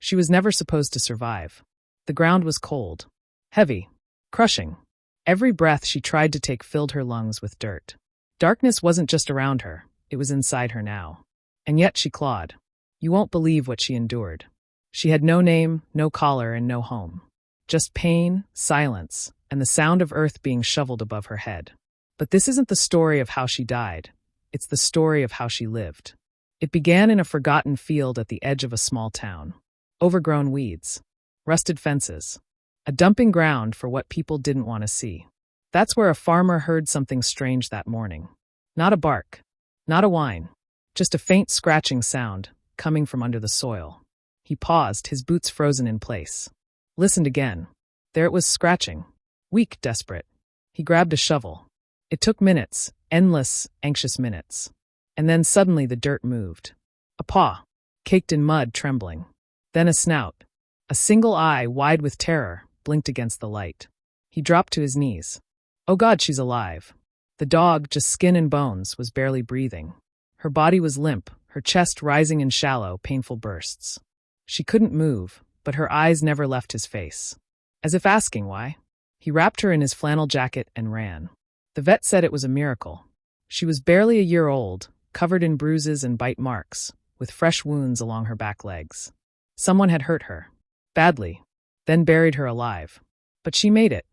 She was never supposed to survive. The ground was cold, heavy, crushing. Every breath she tried to take filled her lungs with dirt. Darkness wasn't just around her, it was inside her now. And yet she clawed. You won't believe what she endured. She had no name, no collar, and no home. Just pain, silence, and the sound of earth being shoveled above her head. But this isn't the story of how she died. It's the story of how she lived. It began in a forgotten field at the edge of a small town. Overgrown weeds, rusted fences, a dumping ground for what people didn't want to see. That's where a farmer heard something strange that morning. Not a bark, not a whine, just a faint scratching sound coming from under the soil. He paused, his boots frozen in place. Listened again. There it was, scratching. Weak, desperate. He grabbed a shovel. It took minutes, endless, anxious minutes. And then suddenly the dirt moved. A paw, caked in mud, trembling. Then a snout. A single eye, wide with terror, blinked against the light. He dropped to his knees. Oh God, she's alive. The dog, just skin and bones, was barely breathing. Her body was limp, her chest rising in shallow, painful bursts. She couldn't move, but her eyes never left his face. As if asking why. He wrapped her in his flannel jacket and ran. The vet said it was a miracle. She was barely a year old, covered in bruises and bite marks, with fresh wounds along her back legs. Someone had hurt her. Badly. Then buried her alive. But she made it.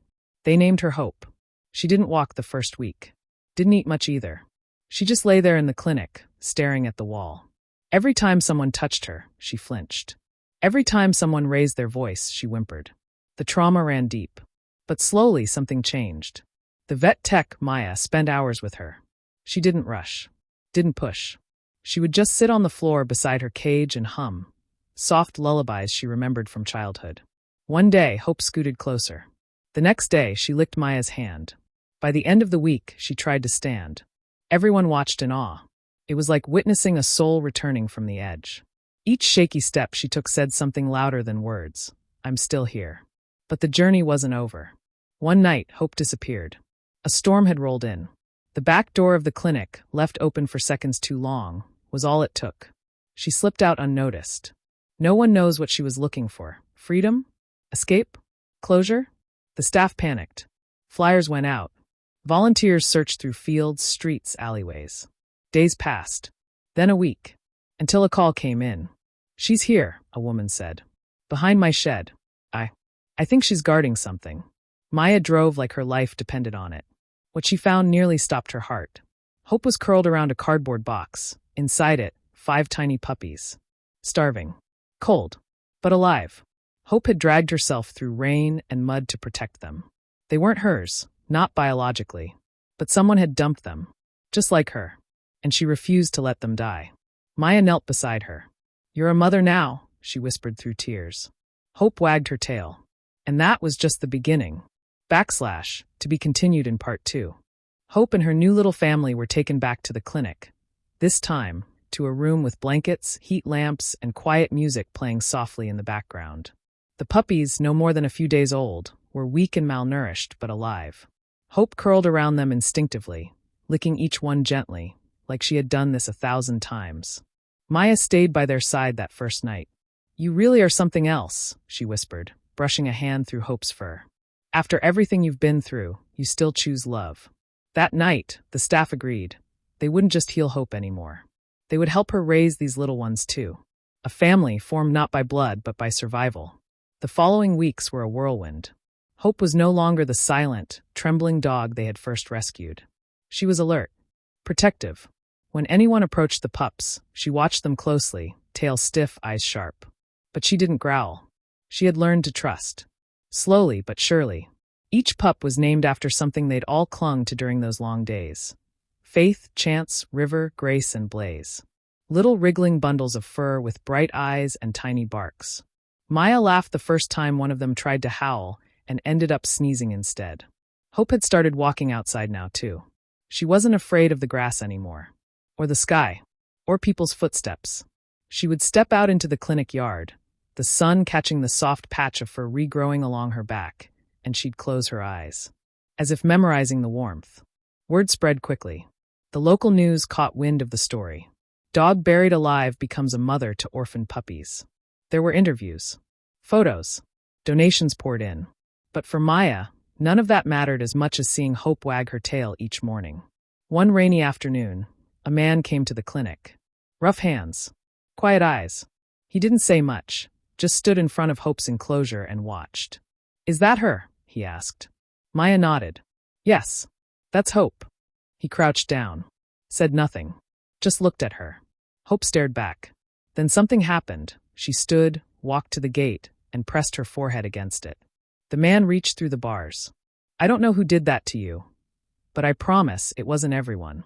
They named her Hope. She didn't walk the first week. Didn't eat much either. She just lay there in the clinic, staring at the wall. Every time someone touched her, she flinched. Every time someone raised their voice, she whimpered. The trauma ran deep. But slowly something changed. The vet tech, Maya, spent hours with her. She didn't rush. Didn't push. She would just sit on the floor beside her cage and hum. Soft lullabies she remembered from childhood. One day, Hope scooted closer. The next day, she licked Maya's hand. By the end of the week, she tried to stand. Everyone watched in awe. It was like witnessing a soul returning from the edge. Each shaky step she took said something louder than words. I'm still here. But the journey wasn't over. One night, Hope disappeared. A storm had rolled in. The back door of the clinic, left open for seconds too long, was all it took. She slipped out unnoticed. No one knows what she was looking for. Freedom? Escape? Closure? The staff panicked. Flyers went out. Volunteers searched through fields, streets, alleyways. Days passed. Then a week. Until a call came in. She's here, a woman said. Behind my shed. I think she's guarding something. Maya drove like her life depended on it. What she found nearly stopped her heart. Hope was curled around a cardboard box. Inside it, 5 tiny puppies. Starving. Cold. But alive. Hope had dragged herself through rain and mud to protect them. They weren't hers, not biologically. But someone had dumped them. Just like her. And she refused to let them die. Maya knelt beside her. You're a mother now, she whispered through tears. Hope wagged her tail. And that was just the beginning. / to be continued in part 2. Hope and her new little family were taken back to the clinic. This time, to a room with blankets, heat lamps, and quiet music playing softly in the background. The puppies, no more than a few days old, were weak and malnourished, but alive. Hope curled around them instinctively, licking each one gently, like she had done this 1,000 times. Maya stayed by their side that first night. You really are something else, she whispered, brushing a hand through Hope's fur. After everything you've been through, you still choose love. That night, the staff agreed. They wouldn't just heal Hope anymore. They would help her raise these little ones too. A family formed not by blood but by survival. The following weeks were a whirlwind. Hope was no longer the silent, trembling dog they had first rescued. She was alert, protective. When anyone approached the pups, she watched them closely, tail stiff, eyes sharp. But she didn't growl. She had learned to trust. Slowly but surely. Each pup was named after something they'd all clung to during those long days. Faith, Chance, River, Grace, and Blaze. Little wriggling bundles of fur with bright eyes and tiny barks. Maya laughed the first time one of them tried to howl and ended up sneezing instead. Hope had started walking outside now, too. She wasn't afraid of the grass anymore. Or the sky. Or people's footsteps. She would step out into the clinic yard, the sun catching the soft patch of fur regrowing along her back, and she'd close her eyes. As if memorizing the warmth. Word spread quickly. The local news caught wind of the story. Dog buried alive becomes a mother to orphaned puppies. There were interviews, photos, donations poured in. But for Maya, none of that mattered as much as seeing Hope wag her tail each morning. One rainy afternoon, a man came to the clinic. Rough hands, quiet eyes. He didn't say much, just stood in front of Hope's enclosure and watched. "Is that her?" he asked. Maya nodded. "Yes, that's Hope." He crouched down, said nothing, just looked at her. Hope stared back. Then something happened. She stood, walked to the gate, and pressed her forehead against it. The man reached through the bars. "I don't know who did that to you, but I promise it wasn't everyone."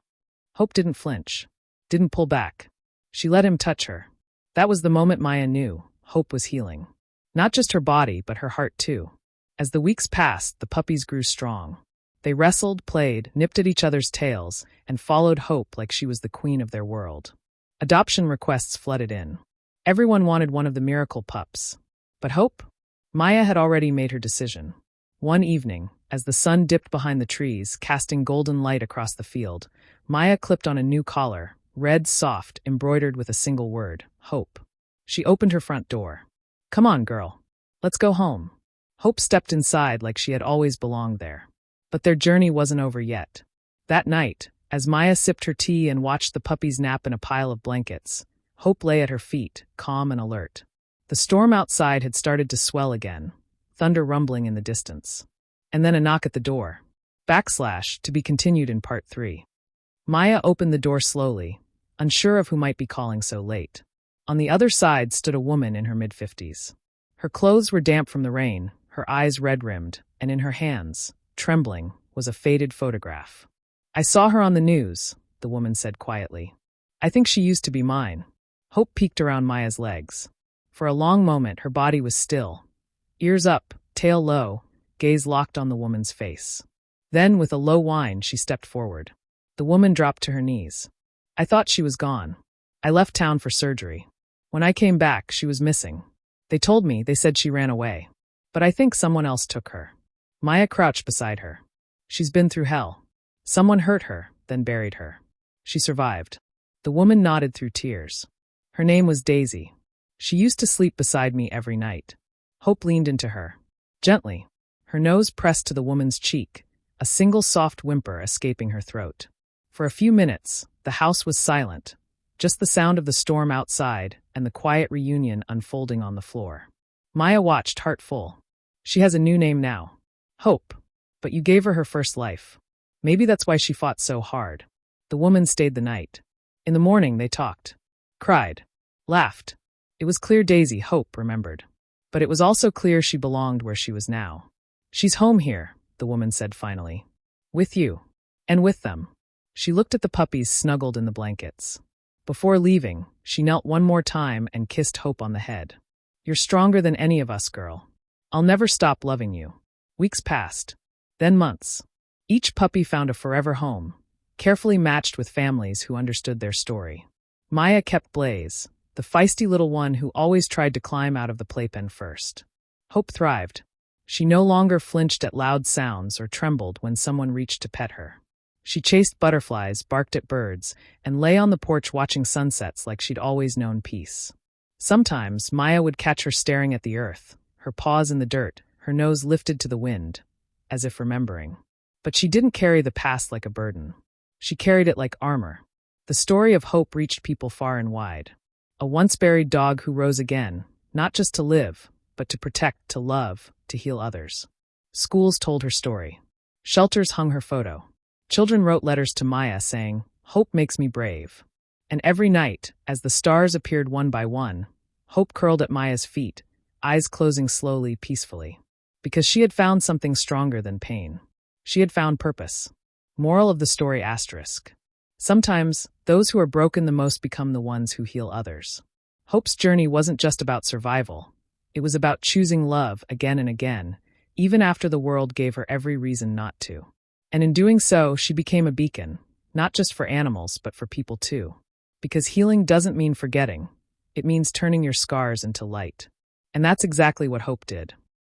Hope didn't flinch, didn't pull back. She let him touch her. That was the moment Maya knew Hope was healing. Not just her body, but her heart too. As the weeks passed, the puppies grew strong. They wrestled, played, nipped at each other's tails, and followed Hope like she was the queen of their world. Adoption requests flooded in. Everyone wanted one of the miracle pups. But Hope? Maya had already made her decision. One evening, as the sun dipped behind the trees, casting golden light across the field, Maya clipped on a new collar, red, soft, embroidered with a single word, Hope. She opened her front door. "Come on, girl. Let's go home." Hope stepped inside like she had always belonged there. But their journey wasn't over yet. That night, as Maya sipped her tea and watched the puppies nap in a pile of blankets, Hope lay at her feet, calm and alert. The storm outside had started to swell again, thunder rumbling in the distance. And then a knock at the door. / to be continued in part 3. Maya opened the door slowly, unsure of who might be calling so late. On the other side stood a woman in her mid-50s. Her clothes were damp from the rain, her eyes red-rimmed, and in her hands, trembling, was a faded photograph. "I saw her on the news," the woman said quietly. "I think she used to be mine." Hope peeked around Maya's legs. For a long moment, her body was still. Ears up, tail low, gaze locked on the woman's face. Then, with a low whine, she stepped forward. The woman dropped to her knees. "I thought she was gone. I left town for surgery. When I came back, she was missing. They said she ran away. But I think someone else took her." Maya crouched beside her. "She's been through hell. Someone hurt her, then buried her. She survived." The woman nodded through tears. "Her name was Daisy. She used to sleep beside me every night." Hope leaned into her. Gently, her nose pressed to the woman's cheek, a single soft whimper escaping her throat. For a few minutes, the house was silent, just the sound of the storm outside and the quiet reunion unfolding on the floor. Maya watched, heart full. "She has a new name now. Hope. But you gave her first life. Maybe that's why she fought so hard." The woman stayed the night. In the morning, they talked. Cried. Laughed. It was clear Daisy, Hope, remembered. But it was also clear she belonged where she was now. "She's home here," the woman said finally. "With you. And with them." She looked at the puppies snuggled in the blankets. Before leaving, she knelt one more time and kissed Hope on the head. "You're stronger than any of us, girl. I'll never stop loving you." Weeks passed. Then months. Each puppy found a forever home, carefully matched with families who understood their story. Maya kept Blaze, the feisty little one who always tried to climb out of the playpen first. Hope thrived. She no longer flinched at loud sounds or trembled when someone reached to pet her. She chased butterflies, barked at birds, and lay on the porch watching sunsets like she'd always known peace. Sometimes, Maya would catch her staring at the earth, her paws in the dirt, her nose lifted to the wind, as if remembering. But she didn't carry the past like a burden. She carried it like armor. The story of Hope reached people far and wide. A once-buried dog who rose again, not just to live, but to protect, to love, to heal others. Schools told her story. Shelters hung her photo. Children wrote letters to Maya saying, "Hope makes me brave." And every night, as the stars appeared one by one, Hope curled at Maya's feet, eyes closing slowly, peacefully. Because she had found something stronger than pain. She had found purpose. Moral of the story *. Sometimes, those who are broken the most become the ones who heal others. Hope's journey wasn't just about survival. It was about choosing love again and again, even after the world gave her every reason not to. And in doing so, she became a beacon, not just for animals, but for people too. Because healing doesn't mean forgetting. It means turning your scars into light. And that's exactly what Hope did.